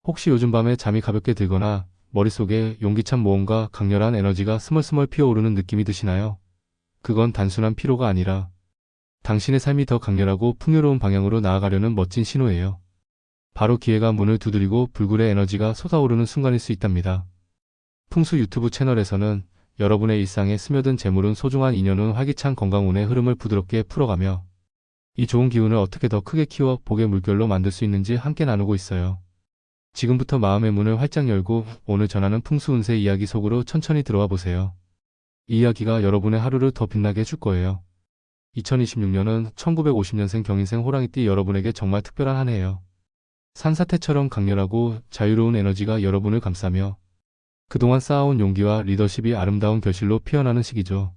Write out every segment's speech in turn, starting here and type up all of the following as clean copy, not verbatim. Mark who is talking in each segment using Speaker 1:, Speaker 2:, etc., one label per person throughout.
Speaker 1: 혹시 요즘 밤에 잠이 가볍게 들거나 머릿속에 용기찬 모험과 강렬한 에너지가 스멀스멀 피어오르는 느낌이 드시나요? 그건 단순한 피로가 아니라 당신의 삶이 더 강렬하고 풍요로운 방향으로 나아가려는 멋진 신호예요. 바로 기회가 문을 두드리고 불굴의 에너지가 솟아오르는 순간일 수 있답니다. 풍수 유튜브 채널에서는 여러분의 일상에 스며든 재물운 소중한 인연운 활기찬 건강운의 흐름을 부드럽게 풀어가며 이 좋은 기운을 어떻게 더 크게 키워 복의 물결로 만들 수 있는지 함께 나누고 있어요. 지금부터 마음의 문을 활짝 열고 오늘 전하는 풍수 운세 이야기 속으로 천천히 들어와 보세요. 이 이야기가 여러분의 하루를 더 빛나게 해줄 거예요. 2026년은 1950년생 경인생 호랑이띠 여러분에게 정말 특별한 한 해예요. 산사태처럼 강렬하고 자유로운 에너지가 여러분을 감싸며 그동안 쌓아온 용기와 리더십이 아름다운 결실로 피어나는 시기죠.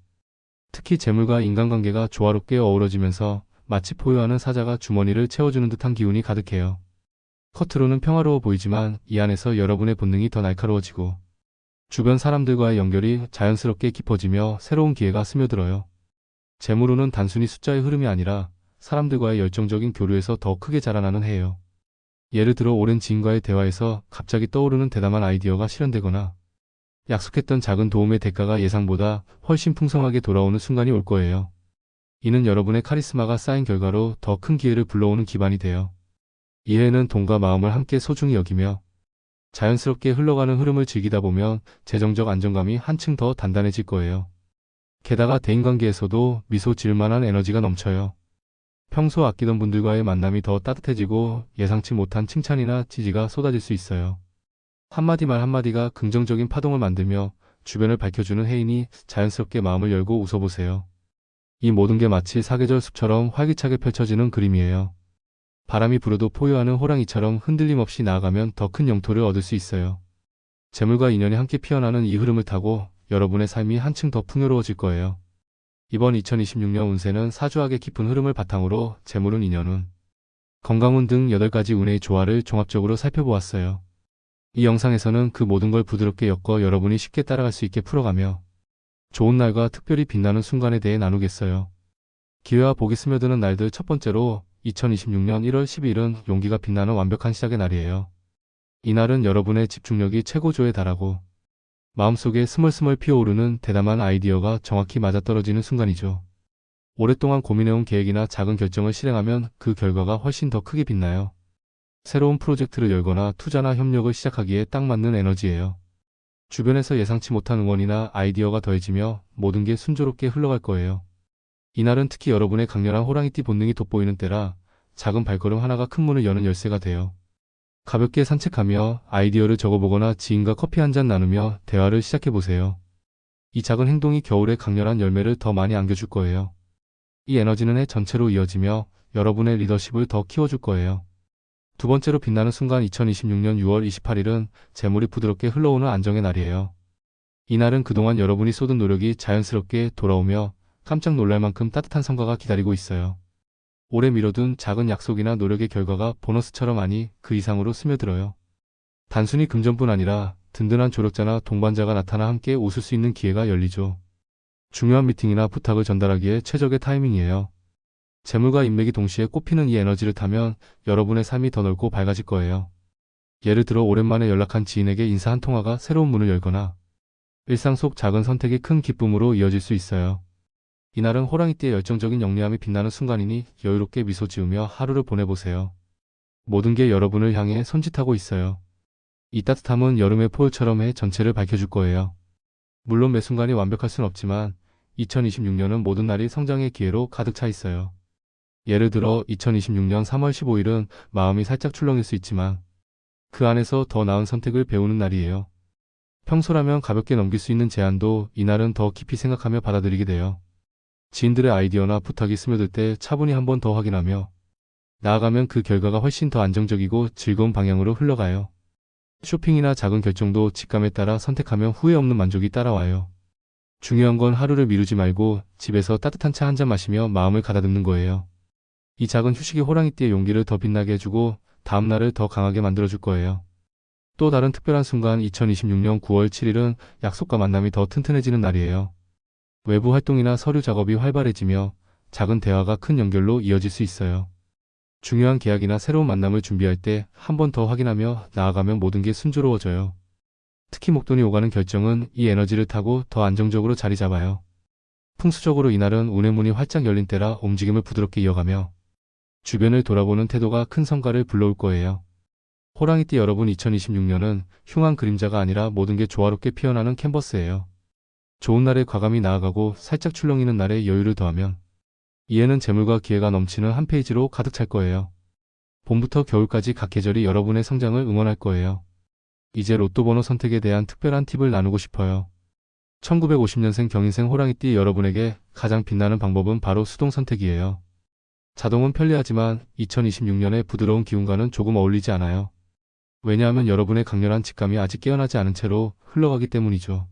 Speaker 1: 특히 재물과 인간관계가 조화롭게 어우러지면서 마치 포효하는 사자가 주머니를 채워주는 듯한 기운이 가득해요. 겉으로는 평화로워 보이지만 이 안에서 여러분의 본능이 더 날카로워지고 주변 사람들과의 연결이 자연스럽게 깊어지며 새로운 기회가 스며들어요. 재물운은 단순히 숫자의 흐름이 아니라 사람들과의 열정적인 교류에서 더 크게 자라나는 해예요. 예를 들어 오랜 지인과의 대화에서 갑자기 떠오르는 대담한 아이디어가 실현되거나 약속했던 작은 도움의 대가가 예상보다 훨씬 풍성하게 돌아오는 순간이 올 거예요. 이는 여러분의 카리스마가 쌓인 결과로 더 큰 기회를 불러오는 기반이 돼요. 이 해에는 돈과 마음을 함께 소중히 여기며 자연스럽게 흘러가는 흐름을 즐기다 보면 재정적 안정감이 한층 더 단단해질 거예요. 게다가 대인관계에서도 미소 지을 만한 에너지가 넘쳐요. 평소 아끼던 분들과의 만남이 더 따뜻해지고 예상치 못한 칭찬이나 지지가 쏟아질 수 있어요. 한마디 말 한마디가 긍정적인 파동을 만들며 주변을 밝혀주는 해이니 자연스럽게 마음을 열고 웃어보세요. 이 모든 게 마치 사계절 숲처럼 활기차게 펼쳐지는 그림이에요. 바람이 불어도 포효하는 호랑이처럼 흔들림 없이 나아가면 더 큰 영토를 얻을 수 있어요. 재물과 인연이 함께 피어나는 이 흐름을 타고 여러분의 삶이 한층 더 풍요로워질 거예요. 이번 2026년 운세는 사주학의 깊은 흐름을 바탕으로 재물운, 인연운, 건강운 등 8가지 운의 조화를 종합적으로 살펴보았어요. 이 영상에서는 그 모든 걸 부드럽게 엮어 여러분이 쉽게 따라갈 수 있게 풀어가며 좋은 날과 특별히 빛나는 순간에 대해 나누겠어요. 기회와 복이 스며드는 날들 첫 번째로 2026년 1월 12일은 용기가 빛나는 완벽한 시작의 날이에요. 이날은 여러분의 집중력이 최고조에 달하고 마음속에 스멀스멀 피어오르는 대담한 아이디어가 정확히 맞아떨어지는 순간이죠. 오랫동안 고민해온 계획이나 작은 결정을 실행하면 그 결과가 훨씬 더 크게 빛나요. 새로운 프로젝트를 열거나 투자나 협력을 시작하기에 딱 맞는 에너지예요. 주변에서 예상치 못한 응원이나 아이디어가 더해지며 모든 게 순조롭게 흘러갈 거예요. 이날은 특히 여러분의 강렬한 호랑이띠 본능이 돋보이는 때라 작은 발걸음 하나가 큰 문을 여는 열쇠가 돼요. 가볍게 산책하며 아이디어를 적어보거나 지인과 커피 한 잔 나누며 대화를 시작해보세요. 이 작은 행동이 겨울의 강렬한 열매를 더 많이 안겨줄 거예요. 이 에너지는 해 전체로 이어지며 여러분의 리더십을 더 키워줄 거예요. 두 번째로 빛나는 순간 2026년 6월 28일은 재물이 부드럽게 흘러오는 안정의 날이에요. 이날은 그동안 여러분이 쏟은 노력이 자연스럽게 돌아오며 깜짝 놀랄 만큼 따뜻한 성과가 기다리고 있어요. 오래 미뤄둔 작은 약속이나 노력의 결과가 보너스처럼 아니 그 이상으로 스며들어요. 단순히 금전뿐 아니라 든든한 조력자나 동반자가 나타나 함께 웃을 수 있는 기회가 열리죠. 중요한 미팅이나 부탁을 전달하기에 최적의 타이밍이에요. 재물과 인맥이 동시에 꽃피는 이 에너지를 타면 여러분의 삶이 더 넓고 밝아질 거예요. 예를 들어 오랜만에 연락한 지인에게 인사 한 통화가 새로운 문을 열거나 일상 속 작은 선택이 큰 기쁨으로 이어질 수 있어요. 이날은 호랑이띠의 열정적인 영리함이 빛나는 순간이니 여유롭게 미소 지으며 하루를 보내보세요. 모든 게 여러분을 향해 손짓하고 있어요. 이 따뜻함은 여름의 포효처럼 해 전체를 밝혀줄 거예요. 물론 매 순간이 완벽할 순 없지만 2026년은 모든 날이 성장의 기회로 가득 차 있어요. 예를 들어 2026년 3월 15일은 마음이 살짝 출렁일 수 있지만 그 안에서 더 나은 선택을 배우는 날이에요. 평소라면 가볍게 넘길 수 있는 제안도 이날은 더 깊이 생각하며 받아들이게 돼요. 지인들의 아이디어나 부탁이 스며들 때 차분히 한 번 더 확인하며 나아가면 그 결과가 훨씬 더 안정적이고 즐거운 방향으로 흘러가요. 쇼핑이나 작은 결정도 직감에 따라 선택하면 후회 없는 만족이 따라와요. 중요한 건 하루를 미루지 말고 집에서 따뜻한 차 한 잔 마시며 마음을 가다듬는 거예요. 이 작은 휴식이 호랑이띠의 용기를 더 빛나게 해주고 다음 날을 더 강하게 만들어줄 거예요. 또 다른 특별한 순간 2026년 9월 7일은 약속과 만남이 더 튼튼해지는 날이에요. 외부 활동이나 서류 작업이 활발해지며 작은 대화가 큰 연결로 이어질 수 있어요. 중요한 계약이나 새로운 만남을 준비할 때 한 번 더 확인하며 나아가면 모든 게 순조로워져요. 특히 목돈이 오가는 결정은 이 에너지를 타고 더 안정적으로 자리 잡아요. 풍수적으로 이날은 운의 문이 활짝 열린 때라 움직임을 부드럽게 이어가며 주변을 돌아보는 태도가 큰 성과를 불러올 거예요. 호랑이띠 여러분, 2026년은 흉한 그림자가 아니라 모든 게 조화롭게 피어나는 캔버스예요. 좋은 날에 과감히 나아가고 살짝 출렁이는 날에 여유를 더하면 이해는 재물과 기회가 넘치는 한 페이지로 가득 찰 거예요. 봄부터 겨울까지 각 계절이 여러분의 성장을 응원할 거예요. 이제 로또 번호 선택에 대한 특별한 팁을 나누고 싶어요. 1950년생 경인생 호랑이띠 여러분에게 가장 빛나는 방법은 바로 수동 선택이에요. 자동은 편리하지만 2026년의 부드러운 기운과는 조금 어울리지 않아요. 왜냐하면 여러분의 강렬한 직감이 아직 깨어나지 않은 채로 흘러가기 때문이죠.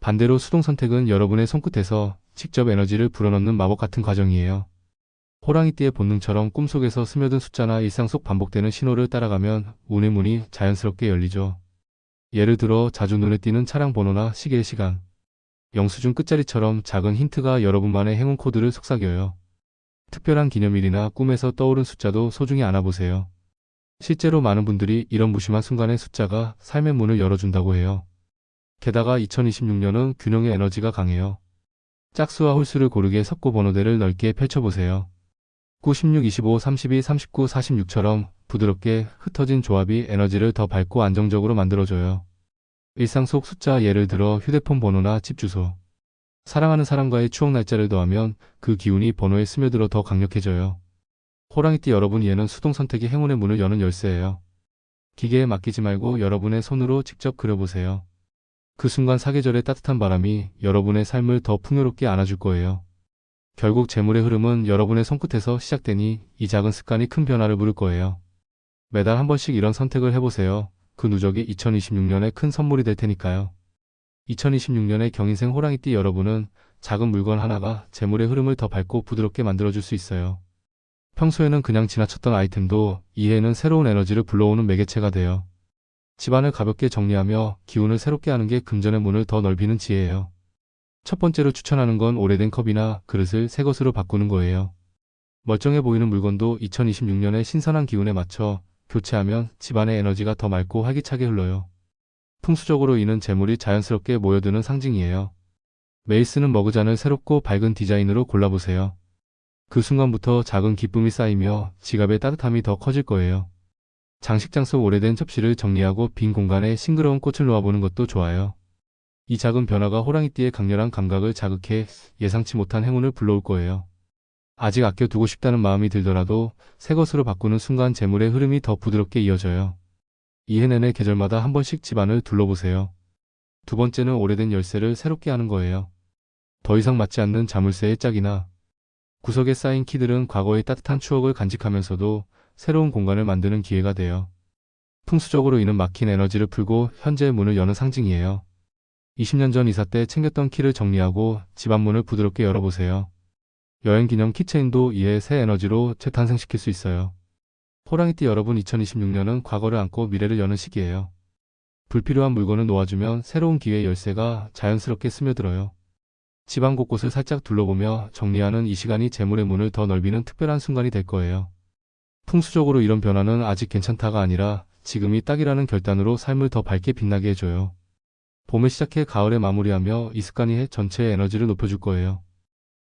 Speaker 1: 반대로 수동 선택은 여러분의 손끝에서 직접 에너지를 불어넣는 마법 같은 과정이에요. 호랑이띠의 본능처럼 꿈속에서 스며든 숫자나 일상 속 반복되는 신호를 따라가면 운의 문이 자연스럽게 열리죠. 예를 들어 자주 눈에 띄는 차량 번호나 시계의 시간, 영수증 끝자리처럼 작은 힌트가 여러분만의 행운 코드를 속삭여요. 특별한 기념일이나 꿈에서 떠오른 숫자도 소중히 안아보세요. 실제로 많은 분들이 이런 무심한 순간의 숫자가 삶의 문을 열어준다고 해요. 게다가 2026년은 균형의 에너지가 강해요. 짝수와 홀수를 고르게 섞고 번호대를 넓게 펼쳐보세요. 9, 16, 25, 32, 39, 46처럼 부드럽게 흩어진 조합이 에너지를 더 밝고 안정적으로 만들어줘요. 일상 속 숫자, 예를 들어 휴대폰 번호나 집 주소, 사랑하는 사람과의 추억 날짜를 더하면 그 기운이 번호에 스며들어 더 강력해져요. 호랑이띠 여러분, 얘는 수동 선택이 행운의 문을 여는 열쇠예요. 기계에 맡기지 말고 여러분의 손으로 직접 그려보세요. 그 순간 사계절의 따뜻한 바람이 여러분의 삶을 더 풍요롭게 안아줄 거예요. 결국 재물의 흐름은 여러분의 손끝에서 시작되니 이 작은 습관이 큰 변화를 부를 거예요. 매달 한 번씩 이런 선택을 해보세요. 그 누적이 2026년에 큰 선물이 될 테니까요. 2026년의 경인생 호랑이띠 여러분은 작은 물건 하나가 재물의 흐름을 더 밝고 부드럽게 만들어줄 수 있어요. 평소에는 그냥 지나쳤던 아이템도 이해에는 새로운 에너지를 불러오는 매개체가 돼요. 집안을 가볍게 정리하며 기운을 새롭게 하는 게 금전의 문을 더 넓히는 지혜예요. 첫 번째로 추천하는 건 오래된 컵이나 그릇을 새 것으로 바꾸는 거예요. 멀쩡해 보이는 물건도 2026년의 신선한 기운에 맞춰 교체하면 집안의 에너지가 더 맑고 활기차게 흘러요. 풍수적으로 이는 재물이 자연스럽게 모여드는 상징이에요. 매일 쓰는 머그잔을 새롭고 밝은 디자인으로 골라보세요. 그 순간부터 작은 기쁨이 쌓이며 지갑의 따뜻함이 더 커질 거예요. 장식장 속 오래된 접시를 정리하고 빈 공간에 싱그러운 꽃을 놓아보는 것도 좋아요. 이 작은 변화가 호랑이띠의 강렬한 감각을 자극해 예상치 못한 행운을 불러올 거예요. 아직 아껴두고 싶다는 마음이 들더라도 새 것으로 바꾸는 순간 재물의 흐름이 더 부드럽게 이어져요. 이해 내내 계절마다 한 번씩 집안을 둘러보세요. 두 번째는 오래된 열쇠를 새롭게 하는 거예요. 더 이상 맞지 않는 자물쇠의 짝이나 구석에 쌓인 키들은 과거의 따뜻한 추억을 간직하면서도 새로운 공간을 만드는 기회가 돼요. 풍수적으로 이는 막힌 에너지를 풀고 현재의 문을 여는 상징이에요. 20년 전 이사 때 챙겼던 키를 정리하고 집안 문을 부드럽게 열어보세요. 여행 기념 키체인도 이에 새 에너지로 재탄생시킬 수 있어요. 호랑이띠 여러분, 2026년은 과거를 안고 미래를 여는 시기예요. 불필요한 물건을 놓아주면 새로운 기회의 열쇠가 자연스럽게 스며들어요. 집안 곳곳을 살짝 둘러보며 정리하는 이 시간이 재물의 문을 더 넓히는 특별한 순간이 될 거예요. 풍수적으로 이런 변화는 아직 괜찮다가 아니라 지금이 딱이라는 결단으로 삶을 더 밝게 빛나게 해줘요. 봄에 시작해 가을에 마무리하며 이 습관이 해 전체의 에너지를 높여줄 거예요.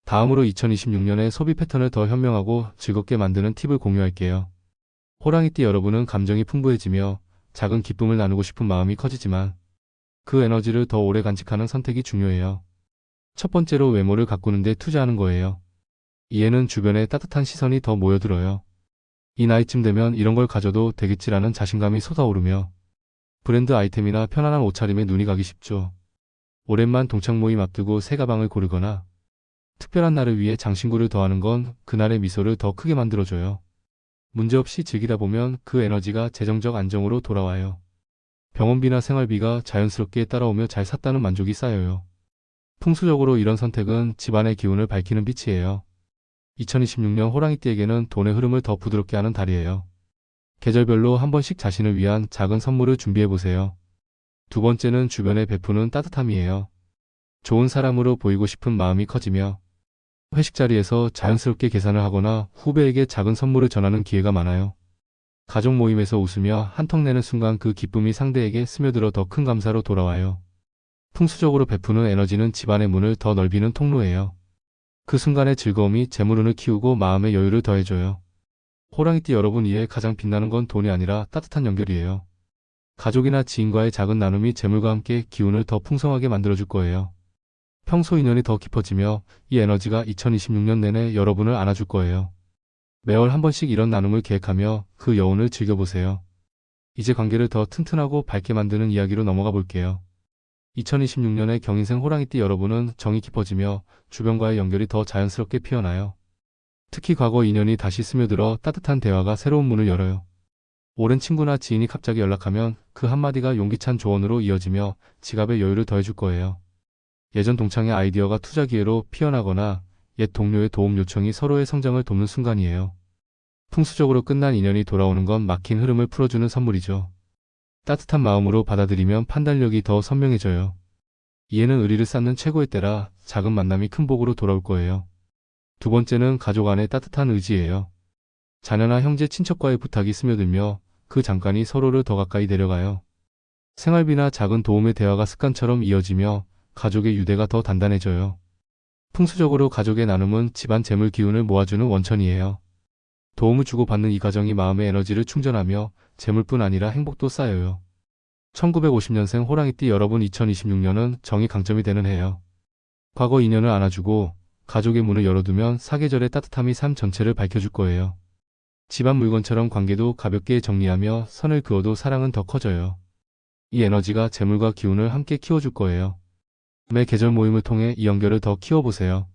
Speaker 1: 다음으로 2026년의 소비 패턴을 더 현명하고 즐겁게 만드는 팁을 공유할게요. 호랑이띠 여러분은 감정이 풍부해지며 작은 기쁨을 나누고 싶은 마음이 커지지만 그 에너지를 더 오래 간직하는 선택이 중요해요. 첫 번째로 외모를 가꾸는 데 투자하는 거예요. 이에는 주변의 따뜻한 시선이 더 모여들어요. 이 나이쯤 되면 이런 걸 가져도 되겠지라는 자신감이 솟아오르며 브랜드 아이템이나 편안한 옷차림에 눈이 가기 쉽죠. 오랜만 동창 모임 앞두고 새 가방을 고르거나 특별한 날을 위해 장신구를 더하는 건 그날의 미소를 더 크게 만들어줘요. 문제없이 즐기다 보면 그 에너지가 재정적 안정으로 돌아와요. 병원비나 생활비가 자연스럽게 따라오며 잘 샀다는 만족이 쌓여요. 풍수적으로 이런 선택은 집안의 기운을 밝히는 빛이에요. 2026년 호랑이띠에게는 돈의 흐름을 더 부드럽게 하는 달이에요. 계절별로 한 번씩 자신을 위한 작은 선물을 준비해보세요. 두 번째는 주변에 베푸는 따뜻함이에요. 좋은 사람으로 보이고 싶은 마음이 커지며 회식 자리에서 자연스럽게 계산을 하거나 후배에게 작은 선물을 전하는 기회가 많아요. 가족 모임에서 웃으며 한턱 내는 순간 그 기쁨이 상대에게 스며들어 더 큰 감사로 돌아와요. 풍수적으로 베푸는 에너지는 집안의 문을 더 넓히는 통로예요. 그 순간의 즐거움이 재물운을 키우고 마음의 여유를 더해줘요. 호랑이띠 여러분 이에 가장 빛나는 건 돈이 아니라 따뜻한 연결이에요. 가족이나 지인과의 작은 나눔이 재물과 함께 기운을 더 풍성하게 만들어줄 거예요. 평소 인연이 더 깊어지며 이 에너지가 2026년 내내 여러분을 안아줄 거예요. 매월 한 번씩 이런 나눔을 계획하며 그 여운을 즐겨보세요. 이제 관계를 더 튼튼하고 밝게 만드는 이야기로 넘어가 볼게요. 2026년의 경인생 호랑이띠 여러분은 정이 깊어지며 주변과의 연결이 더 자연스럽게 피어나요. 특히 과거 인연이 다시 스며들어 따뜻한 대화가 새로운 문을 열어요. 오랜 친구나 지인이 갑자기 연락하면 그 한마디가 용기찬 조언으로 이어지며 지갑의 여유를 더해줄 거예요. 예전 동창의 아이디어가 투자 기회로 피어나거나 옛 동료의 도움 요청이 서로의 성장을 돕는 순간이에요. 풍수적으로 끝난 인연이 돌아오는 건 막힌 흐름을 풀어주는 선물이죠. 따뜻한 마음으로 받아들이면 판단력이 더 선명해져요. 이해는 의리를 쌓는 최고의 때라 작은 만남이 큰 복으로 돌아올 거예요. 두 번째는 가족 안의 따뜻한 의지예요. 자녀나 형제 친척과의 부탁이 스며들며 그 잠깐이 서로를 더 가까이 데려가요. 생활비나 작은 도움의 대화가 습관처럼 이어지며 가족의 유대가 더 단단해져요. 풍수적으로 가족의 나눔은 집안 재물 기운을 모아주는 원천이에요. 도움을 주고받는 이 과정이 마음의 에너지를 충전하며 재물뿐 아니라 행복도 쌓여요. 1950년생 호랑이띠 여러분 2026년은 정이 강점이 되는 해예요. 과거 인연을 안아주고 가족의 문을 열어두면 사계절의 따뜻함이 삶 전체를 밝혀줄 거예요. 집안 물건처럼 관계도 가볍게 정리하며 선을 그어도 사랑은 더 커져요. 이 에너지가 재물과 기운을 함께 키워줄 거예요. 매 계절 모임을 통해 이 연결을 더 키워보세요.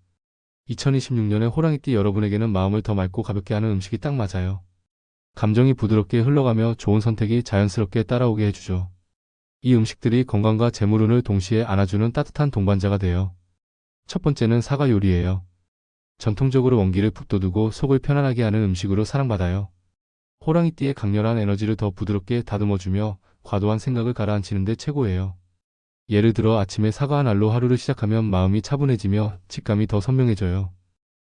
Speaker 1: 2026년에 호랑이띠 여러분에게는 마음을 더 맑고 가볍게 하는 음식이 딱 맞아요. 감정이 부드럽게 흘러가며 좋은 선택이 자연스럽게 따라오게 해주죠. 이 음식들이 건강과 재물운을 동시에 안아주는 따뜻한 동반자가 돼요. 첫 번째는 사과 요리예요. 전통적으로 원기를 북돋우고 속을 편안하게 하는 음식으로 사랑받아요. 호랑이띠의 강렬한 에너지를 더 부드럽게 다듬어주며 과도한 생각을 가라앉히는 데 최고예요. 예를 들어 아침에 사과 한 알로 하루를 시작하면 마음이 차분해지며 직감이 더 선명해져요.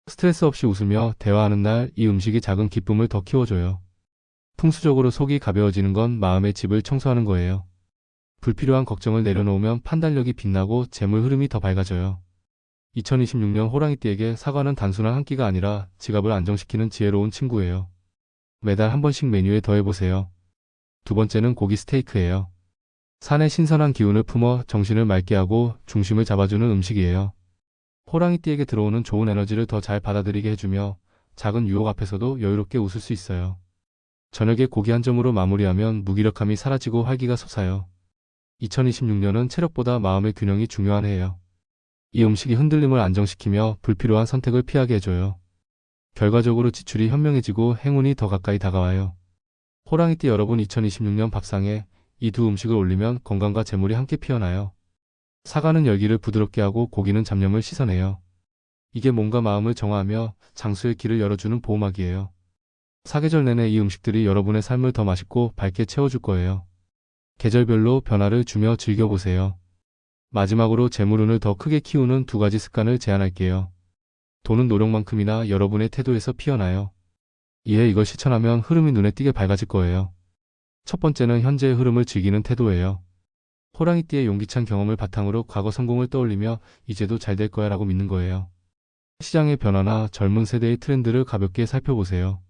Speaker 1: 스트레스 없이 웃으며 대화하는 날 이 음식이 작은 기쁨을 더 키워줘요. 풍수적으로 속이 가벼워지는 건 마음의 집을 청소하는 거예요. 불필요한 걱정을 내려놓으면 판단력이 빛나고 재물 흐름이 더 밝아져요. 2026년 호랑이띠에게 사과는 단순한 한 끼가 아니라 지갑을 안정시키는 지혜로운 친구예요. 매달 한 번씩 메뉴에 더해보세요. 두 번째는 고기 스테이크예요. 산의 신선한 기운을 품어 정신을 맑게 하고 중심을 잡아주는 음식이에요. 호랑이띠에게 들어오는 좋은 에너지를 더 잘 받아들이게 해주며 작은 유혹 앞에서도 여유롭게 웃을 수 있어요. 저녁에 고기 한 점으로 마무리하면 무기력함이 사라지고 활기가 솟아요. 2026년은 체력보다 마음의 균형이 중요한 해예요. 이 음식이 흔들림을 안정시키며 불필요한 선택을 피하게 해줘요. 결과적으로 지출이 현명해지고 행운이 더 가까이 다가와요. 호랑이띠 여러분 2026년 밥상에 이 두 음식을 올리면 건강과 재물이 함께 피어나요. 사과는 열기를 부드럽게 하고 고기는 잡념을 씻어내요. 이게 몸과 마음을 정화하며 장수의 길을 열어주는 보호막이에요. 사계절 내내 이 음식들이 여러분의 삶을 더 맛있고 밝게 채워줄 거예요. 계절별로 변화를 주며 즐겨보세요. 마지막으로 재물운을 더 크게 키우는 두 가지 습관을 제안할게요. 돈은 노력만큼이나 여러분의 태도에서 피어나요. 이에 이걸 실천하면 흐름이 눈에 띄게 밝아질 거예요. 첫 번째는 현재의 흐름을 즐기는 태도예요. 호랑이띠의 용기찬 경험을 바탕으로 과거 성공을 떠올리며 이제도 잘 될 거야 라고 믿는 거예요. 시장의 변화나 젊은 세대의 트렌드를 가볍게 살펴보세요.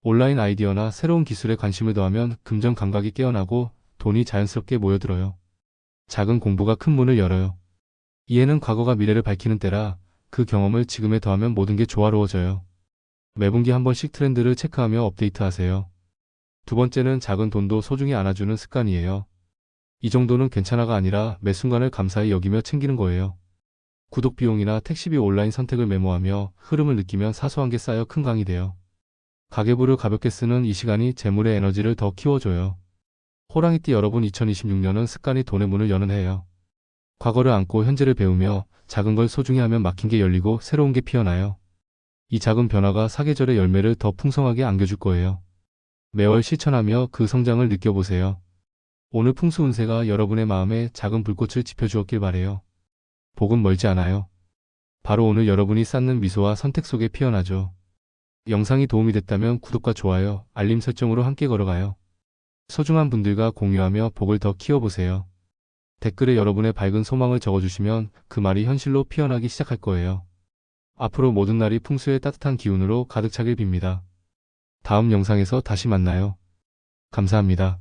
Speaker 1: 온라인 아이디어나 새로운 기술에 관심을 더하면 금전 감각이 깨어나고 돈이 자연스럽게 모여들어요. 작은 공부가 큰 문을 열어요. 이해는 과거가 미래를 밝히는 때라 그 경험을 지금에 더하면 모든 게 조화로워져요. 매분기 한 번씩 트렌드를 체크하며 업데이트하세요. 두 번째는 작은 돈도 소중히 안아주는 습관이에요. 이 정도는 괜찮아가 아니라 매 순간을 감사히 여기며 챙기는 거예요. 구독 비용이나 택시비 온라인 선택을 메모하며 흐름을 느끼면 사소한 게 쌓여 큰 강이 돼요. 가계부를 가볍게 쓰는 이 시간이 재물의 에너지를 더 키워줘요. 호랑이띠 여러분 2026년은 습관이 돈의 문을 여는 해예요. 과거를 안고 현재를 배우며 작은 걸 소중히 하면 막힌 게 열리고 새로운 게 피어나요. 이 작은 변화가 사계절의 열매를 더 풍성하게 안겨줄 거예요. 매월 실천하며 그 성장을 느껴보세요. 오늘 풍수 운세가 여러분의 마음에 작은 불꽃을 지펴주었길 바래요. 복은 멀지 않아요. 바로 오늘 여러분이 쌓는 미소와 선택 속에 피어나죠. 영상이 도움이 됐다면 구독과 좋아요, 알림 설정으로 함께 걸어가요. 소중한 분들과 공유하며 복을 더 키워보세요. 댓글에 여러분의 밝은 소망을 적어주시면 그 말이 현실로 피어나기 시작할 거예요. 앞으로 모든 날이 풍수의 따뜻한 기운으로 가득 차길 빕니다. 다음 영상에서 다시 만나요. 감사합니다.